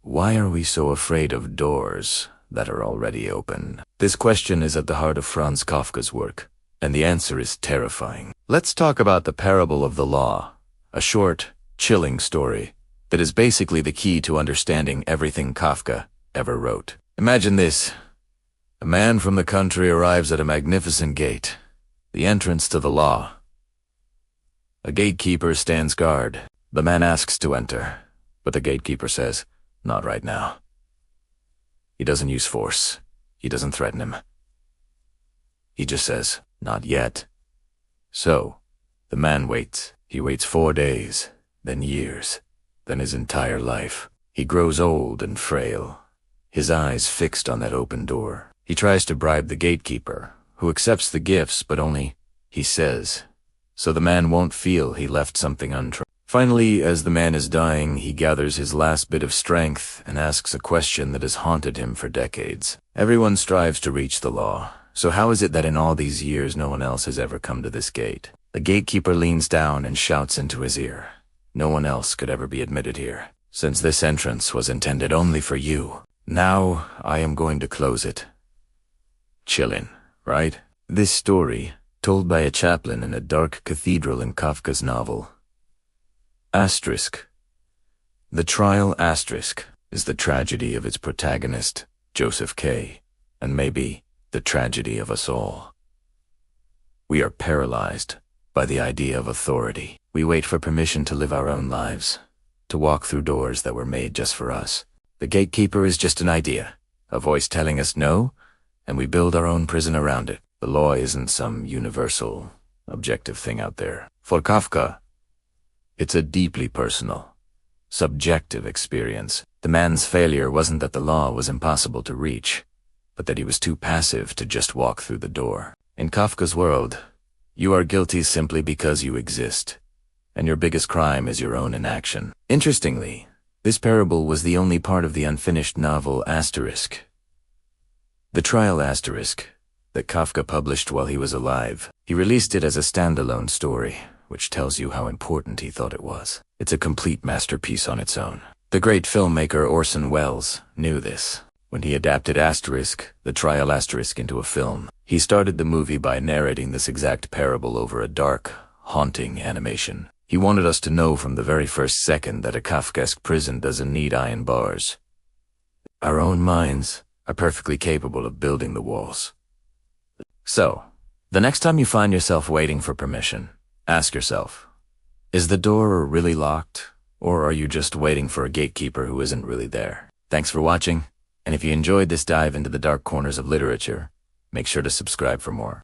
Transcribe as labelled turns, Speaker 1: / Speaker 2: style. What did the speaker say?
Speaker 1: Why are we so afraid of doors that are already open? This question is at the heart of Franz Kafka's work, and the answer is terrifying. Let's talk about The Parable of the Law, a short, chilling story that is basically the key to understanding everything Kafka ever wrote. Imagine this. A man from the country arrives at a magnificent gate, the entrance to the law. A gatekeeper stands guard. The man asks to enter, but the gatekeeper says, "Not right now." He doesn't use force. He doesn't threaten him. He just says, "Not yet." So, the man waits. He waits 4 days, then years, then his entire life. He grows old and frail, his eyes fixed on that open door. He tries to bribe the gatekeeper, who accepts the gifts, but only, he says, so the man won't feel he left something untried. Finally, as the man is dying, he gathers his last bit of strength and asks a question that has haunted him for decades. Everyone strives to reach the law, so how is it that in all these years no one else has ever come to this gate? The gatekeeper leans down and shouts into his ear, "No one else could ever be admitted here, since this entrance was intended only for you. Now I am going to close it." Chillin', right? This story, told by a chaplain in a dark cathedral in Kafka's novel, Asterisk. The Trial Asterisk is the tragedy of its protagonist, Joseph K., and maybe the tragedy of us all. We are paralyzed by the idea of authority. We wait for permission to live our own lives, to walk through doors that were made just for us. The gatekeeper is just an idea, a voice telling us no, and we build our own prison around it. The law isn't some universal, objective thing out there. For Kafka, it's a deeply personal, subjective experience. The man's failure wasn't that the law was impossible to reach, but that he was too passive to just walk through the door. In Kafka's world, you are guilty simply because you exist, and your biggest crime is your own inaction. Interestingly, this parable was the only part of the unfinished novel Asterisk, The Trial Asterisk, that Kafka published while he was alive. He released it as a standalone story, which tells you how important he thought it was. It's a complete masterpiece on its own. The great filmmaker Orson Welles knew this. When he adapted Asterisk, The Trial Asterisk, into a film, he started the movie by narrating this exact parable over a dark, haunting animation. He wanted us to know from the very first second that a Kafkaesque prison doesn't need iron bars. Our own minds are perfectly capable of building the walls. So, the next time you find yourself waiting for permission, ask yourself, is the door really locked, or are you just waiting for a gatekeeper who isn't really there? Thanks for watching, and if you enjoyed this dive into the dark corners of literature, make sure to subscribe for more.